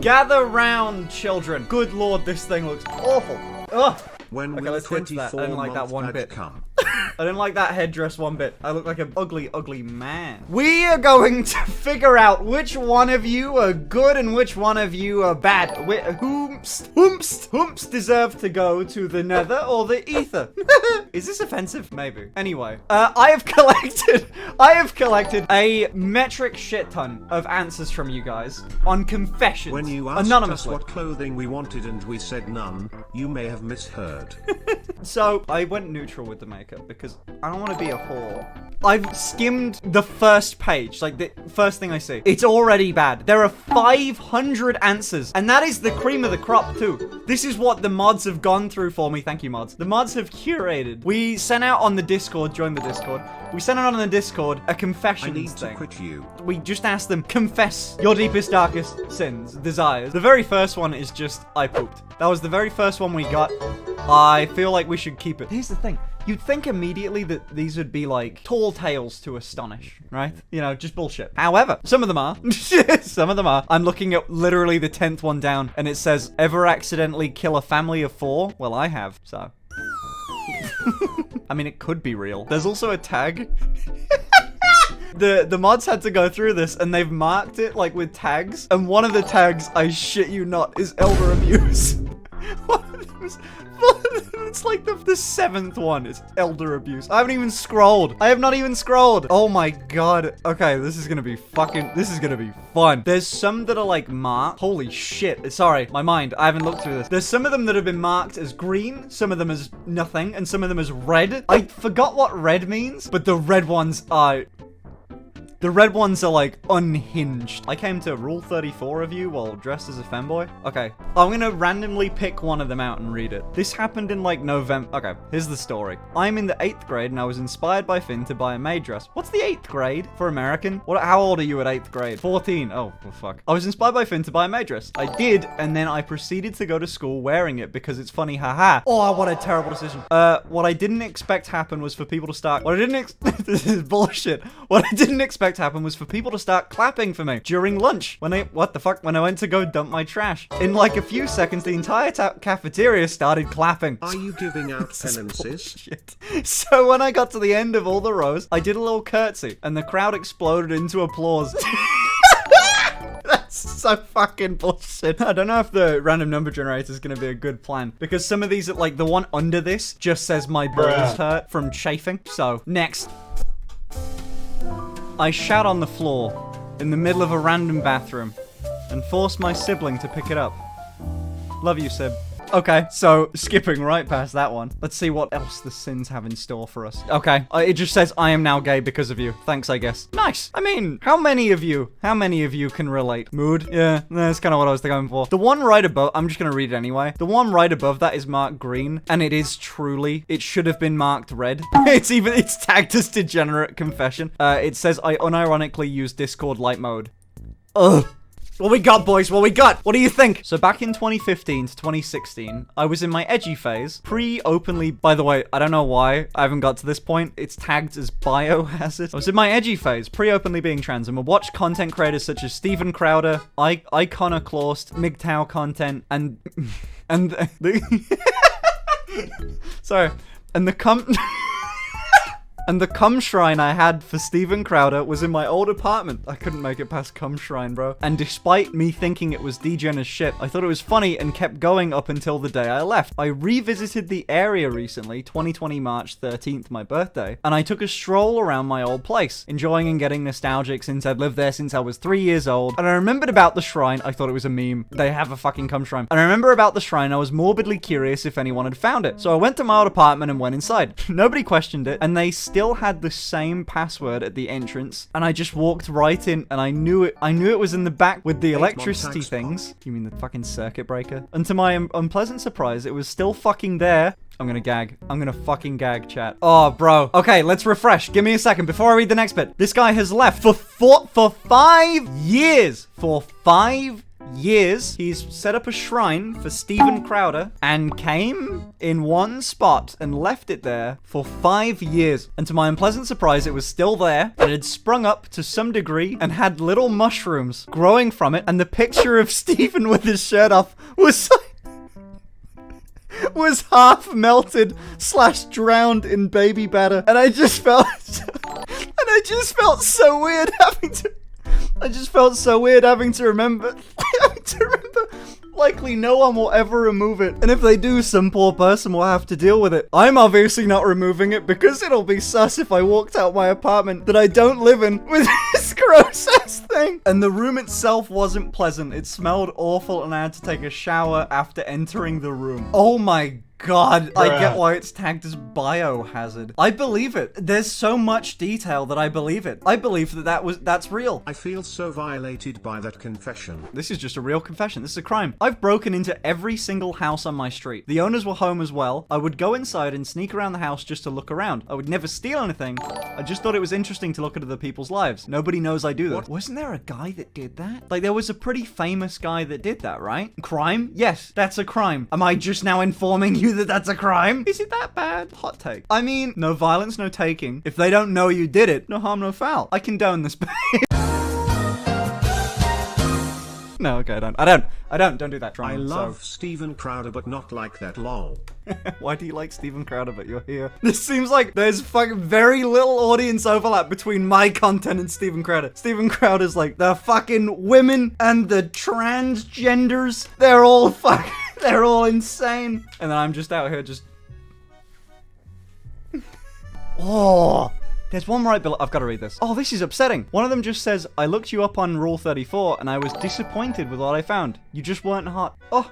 Gather round, children. Good lord, this thing looks awful. Ugh. When Okay, will let's get to that. I didn't like that one bit. come? I didn't like that headdress one bit. I look like an ugly, ugly man. We are going to figure out which one of you are good and which one of you are bad. Whomst deserve to go to the nether or the ether. Is this offensive? Maybe. Anyway, I have collected a metric shit ton of answers from you guys on confessions. When you asked us what clothing we wanted and we said none, you may have misheard. So, I went neutral with the makeup because I don't want to be a whore. I've skimmed the first page, like the first thing I see. It's already bad. There are 500 answers, and that is the cream of the crop too. This is what the mods have gone through for me. Thank you, mods. The mods have curated. We sent out on the Discord, join the Discord. We sent out on the Discord a confessions thing. Quit you. We just asked them, confess your deepest, darkest sins, desires. The very first one is just, I pooped. That was the very first one we got. I feel like we should keep it. Here's the thing. You'd think immediately that these would be like tall tales to astonish, right? You know, just bullshit. However, some of them are. Some of them are. I'm looking at literally the 10th one down, and it says, ever accidentally kill a family of 4? Well, I have, so. I mean, it could be real. There's also a tag. The mods had to go through this, and they've marked it like with tags. And one of the tags, I shit you not, is elder abuse. It's like the 7th one is elder abuse. I haven't even scrolled. I have not even scrolled. Oh my god. Okay, this is gonna be fun. There's some that are like marked. Holy shit. Sorry, my mind. I haven't looked through this. There's some of them that have been marked as green, some of them as nothing, and some of them as red. I forgot what red means, but the red ones are... The red ones are like unhinged. I came to rule 34 of you while dressed as a femboy. Okay, I'm gonna randomly pick one of them out and read it. This happened in like November. Okay, here's the story. I'm in the 8th grade and I was inspired by Finn to buy a maid dress. What's the 8th grade for American? How old are you at 8th grade? 14. Oh, well, fuck. I was inspired by Finn to buy a maid dress. I did, and then I proceeded to go to school wearing it because it's funny, haha. Oh, what a terrible decision. What I didn't expect happen was for people to start... This is bullshit. What I didn't expect happened was for people to start clapping for me during lunch when I went to go dump my trash. In like a few seconds, the entire cafeteria started clapping. Are you giving out penances? So when I got to the end of all the rows, I did a little curtsy and the crowd exploded into applause. That's so fucking bullshit. I don't know if the random number generator is going to be a good plan because some of these, like the one under this, just says my balls hurt from chafing. So next. I shout on the floor in the middle of a random bathroom and force my sibling to pick it up. Love you, Sib. Okay, so skipping right past that one. Let's see what else the sins have in store for us. Okay, it just says I am now gay because of you. Thanks, I guess. Nice. I mean, how many of you can relate? Mood? Yeah, that's kind of what I was going for. The one right above, I'm just gonna read it anyway. The one right above that is marked green, and it is truly, it should have been marked red. It's tagged as degenerate confession. It says I unironically use Discord light mode. Ugh. What we got, boys? What we got? What do you think? So back in 2015 to 2016, I was in my edgy phase. Pre-openly, by the way, I don't know why I haven't got to this point. It's tagged as biohazard. I was in my edgy phase, pre-openly being trans, and would watch content creators such as Steven Crowder, Iconoclast, MGTOW content, and sorry, and the cum shrine I had for Steven Crowder was in my old apartment. I couldn't make it past cum shrine, bro. And despite me thinking it was degen as shit, I thought it was funny and kept going up until the day I left. I revisited the area recently, 2020 March 13th, my birthday, and I took a stroll around my old place, enjoying and getting nostalgic since I'd lived there since I was 3 years old. And I remembered about the shrine. I thought it was a meme. They have a fucking cum shrine. And I remember about the shrine. I was morbidly curious if anyone had found it. So I went to my old apartment and went inside. Nobody questioned it, and they still had the same password at the entrance, and I just walked right in, and I knew it was in the back with the electricity things. You mean the fucking circuit breaker? And to my unpleasant surprise, it was still fucking there. I'm gonna gag. I'm gonna fucking gag, chat. Oh, bro. Okay, let's refresh. Give me a second before I read the next bit. This guy has left for 5 years. For 5 years, he's set up a shrine for Steven Crowder and came in one spot and left it there for 5 years. And to my unpleasant surprise, it was still there. It had sprung up to some degree and had little mushrooms growing from it. And the picture of Steven with his shirt off was half melted / drowned in baby batter. And I just felt so weird having to remember likely no one will ever remove it, and if they do, some poor person will have to deal with it. I'm obviously not removing it because it'll be sus if I walked out my apartment that I don't live in with this gross ass thing. And the room itself wasn't pleasant. It smelled awful and I had to take a shower after entering the room. Oh my God, I get why it's tagged as biohazard. I believe it. There's so much detail that I believe it. I believe that's real. I feel so violated by that confession. This is just a real confession. This is a crime. I've broken into every single house on my street. The owners were home as well. I would go inside and sneak around the house just to look around. I would never steal anything. I just thought it was interesting to look at other people's lives. Nobody knows I do that. Wasn't there a guy that did that? Like, there was a pretty famous guy that did that, right? Crime? Yes, that's a crime. Am I just now informing you that that's a crime? Is it that bad? Hot take. I mean, no violence, no taking. If they don't know you did it, no harm, no foul. I condone this. No, okay, I don't do that. I love Steven Crowder, but not like that, lol. Why do you like Steven Crowder, but you're here? This seems like there's fucking very little audience overlap between my content and Steven Crowder. Steven Crowder's like, the fucking women and the transgenders, they're all insane. And then I'm just out here just... Oh... There's one right below. I've got to read this. Oh, this is upsetting. One of them just says, I looked you up on Rule 34 and I was disappointed with what I found. You just weren't hot. Oh.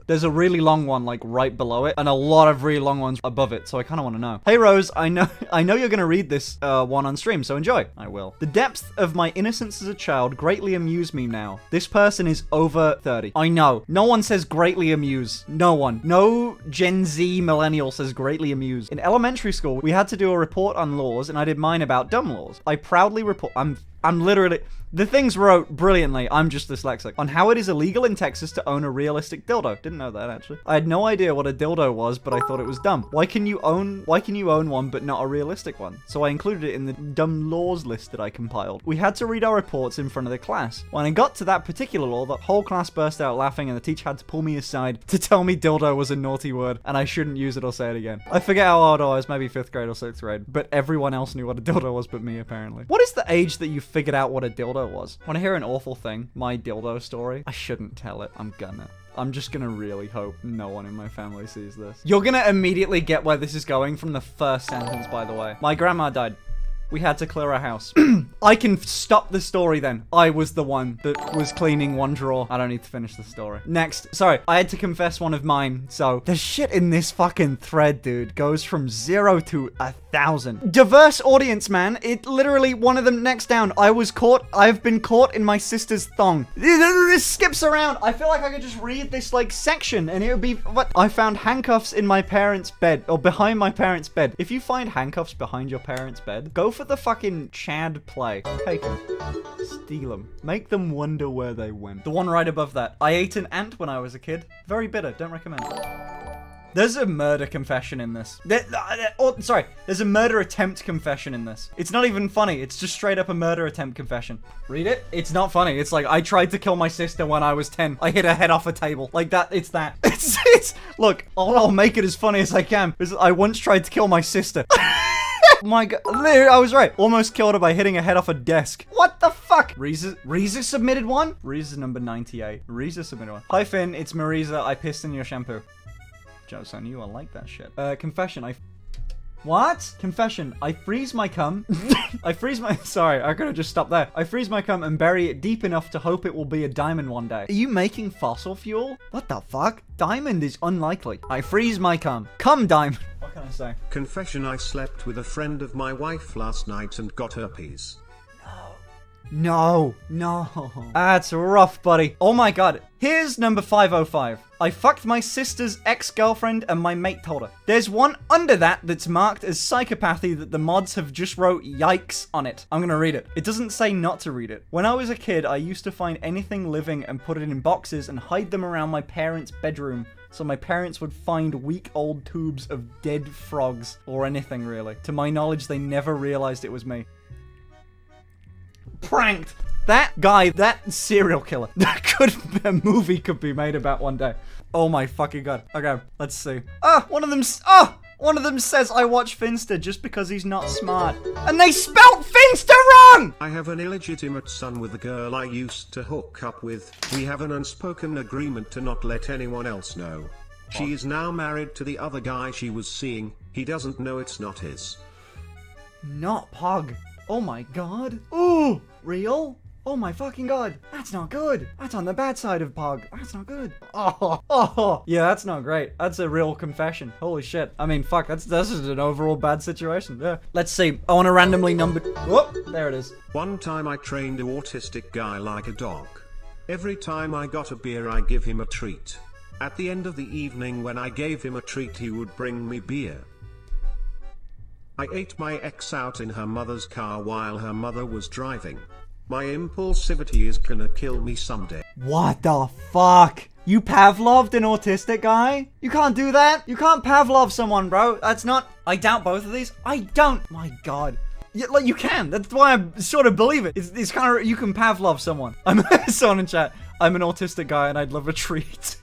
There's a really long one like right below it and a lot of really long ones above it, so I kind of want to know. Hey Rose, I know you're gonna read this one on stream, so enjoy. I will. The depth of my innocence as a child greatly amuse me now. This person is over 30. I know. No one says greatly amuse. No one. No Gen Z millennial says greatly amuse. In elementary school, we had to do a report on laws and I did mine about dumb laws. I proudly report... I'm literally... The things wrote brilliantly, I'm just dyslexic, on how it is illegal in Texas to own a realistic dildo. Didn't know that, actually. I had no idea what a dildo was, but I thought it was dumb. Why can you own one, but not a realistic one? So I included it in the dumb laws list that I compiled. We had to read our reports in front of the class. When I got to that particular law, the whole class burst out laughing, and the teacher had to pull me aside to tell me dildo was a naughty word, and I shouldn't use it or say it again. I forget how old I was, maybe 5th grade or 6th grade, but everyone else knew what a dildo was but me, apparently. What is the age that you figured out what a dildo was? When I hear an awful thing, my dildo story, I shouldn't tell it. I'm just gonna really hope no one in my family sees this. You're gonna immediately get where this is going from the first sentence, by the way. My grandma died. We had to clear our house. I can stop the story then. I was the one that was cleaning one drawer. I don't need to finish the story. Next. Sorry, I had to confess one of mine. So, the shit in this fucking thread, dude, goes from 0 to 1,000. Diverse audience, man. It literally, one of them next down. I've been caught in my sister's thong. This skips around. I feel like I could just read this, like, section and it would be, what? I found handcuffs in my parents' bed, or behind my parents' bed. If you find handcuffs behind your parents' bed, go for the fucking Chad play. Take them. Steal them. Make them wonder where they went. The one right above that. I ate an ant when I was a kid. Very bitter. Don't recommend. There's a murder confession in this. There's a murder attempt confession in this. It's not even funny. It's just straight up a murder attempt confession. Read it. It's not funny. It's like, I tried to kill my sister when I was 10. I hit her head off a table. Like that. It's that. It's look, I'll make it as funny as I can. I once tried to kill my sister. My God, I was right. Almost killed her by hitting her head off a desk. What the fuck? Reza submitted one? Reza's number 98. Reza submitted one. Hi Finn, it's Marisa. I pissed in your shampoo. Jokes on you, I like that shit. Confession, What? Confession, I freeze my cum. Sorry, I could've just stopped there. I freeze my cum and bury it deep enough to hope it will be a diamond one day. Are you making fossil fuel? What the fuck? Diamond is unlikely. I freeze my cum. Cum diamond. What can I say? Confession, I slept with a friend of my wife last night and got herpes. No. That's rough, buddy. Oh my God. Here's number 505. I fucked my sister's ex-girlfriend and my mate told her. There's one under that that's marked as psychopathy that the mods have just wrote yikes on it. I'm gonna read it. It doesn't say not to read it. When I was a kid, I used to find anything living and put it in boxes and hide them around my parents' bedroom. So my parents would find week-old tubes of dead frogs, or anything really. To my knowledge, they never realized it was me. Pranked! That guy, that serial killer, a movie could be made about one day. Oh my fucking god. Okay, let's see. One of them says I watch Finster just because he's not smart. And they spelt Finster wrong! I have an illegitimate son with a girl I used to hook up with. We have an unspoken agreement to not let anyone else know. She is now married to the other guy she was seeing. He doesn't know it's not his. Not Pog. Oh my god. Ooh, real? Oh my fucking god. That's not good. That's on the bad side of Pog. That's not good. Oh. Yeah, that's not great. That's a real confession. Holy shit. I mean, fuck, that's just an overall bad situation. Yeah. Let's see. I want to randomly number... Whoop, there it is. One time I trained an autistic guy like a dog. Every time I got a beer, I give him a treat. At the end of the evening when I gave him a treat, he would bring me beer. I ate my ex out in her mother's car while her mother was driving. My impulsivity is gonna kill me someday. What the fuck? You Pavloved an autistic guy? You can't do that. You can't Pavlov someone, bro. That's not... I doubt both of these. I don't. My god. Yeah, like, you can. That's why I sort of believe it. It's kind of... You can Pavlov someone. I'm someone in chat. I'm an autistic guy and I'd love a treat.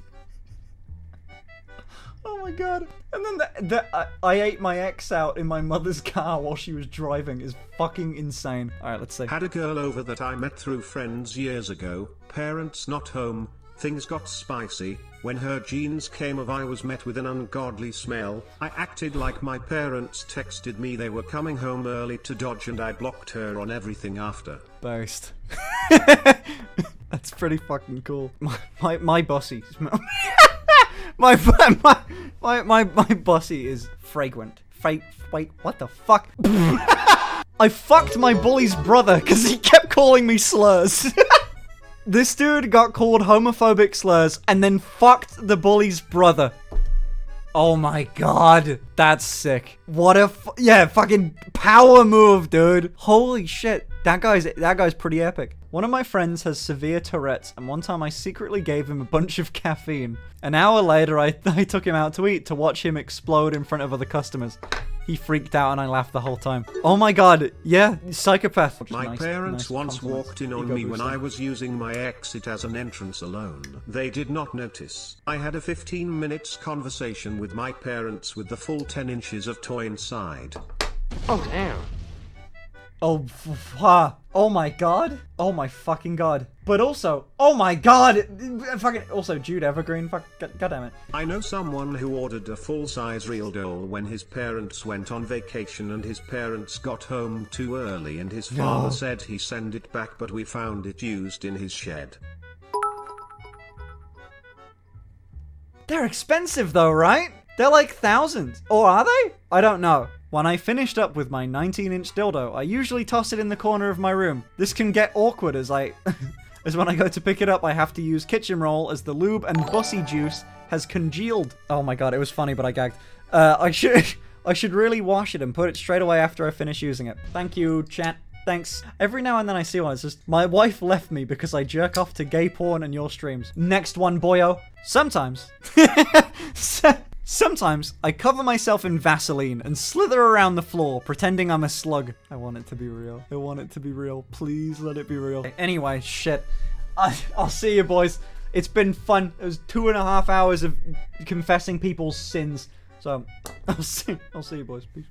Oh my god. And then I ate my ex out in my mother's car while she was driving is fucking insane. Alright, let's see. Had a girl over that I met through friends years ago. Parents not home. Things got spicy. When her jeans came off, I was met with an ungodly smell. I acted like my parents texted me they were coming home early to dodge, and I blocked her on everything after. Boast. That's pretty fucking cool. My bossy smell. My bossy is fragrant. Wait, what the fuck? I fucked my bully's brother because he kept calling me slurs. This dude got called homophobic slurs and then fucked the bully's brother. Oh my god, that's sick. What a fucking power move, dude. Holy shit, that guy's pretty epic. One of my friends has severe Tourette's, and one time I secretly gave him a bunch of caffeine. An hour later, I took him out to eat to watch him explode in front of other customers. He freaked out and I laughed the whole time. Oh my god, yeah, psychopath. My parents once walked in on me when I was using my exit as an entrance alone. They did not notice. I had a 15 minutes conversation with my parents with the full 10 inches of toy inside. Oh damn. Oh my god. Oh my fucking god. But also, oh my god. Fucking, also Jude Evergreen. Fuck, god damn it. I know someone who ordered a full-size real doll when his parents went on vacation and his parents got home too early and his father said he send it back, but we found it used in his shed. They're expensive though, right? They're like thousands. Or are they? I don't know. When I finished up with my 19-inch dildo, I usually toss it in the corner of my room. This can get awkward as as when I go to pick it up, I have to use kitchen roll as the lube and bussy juice has congealed. Oh my god, it was funny, but I gagged. I should really wash it and put it straight away after I finish using it. Thank you, chat. Thanks. Every now and then I see one. It's just, my wife left me because I jerk off to gay porn and your streams. Next one, boyo. Sometimes. Sometimes, I cover myself in Vaseline and slither around the floor, pretending I'm a slug. I want it to be real. I want it to be real. Please let it be real. Anyway, shit. I'll see you, boys. It's been fun. It was 2.5 hours of confessing people's sins. So, I'll see you, boys. Peace.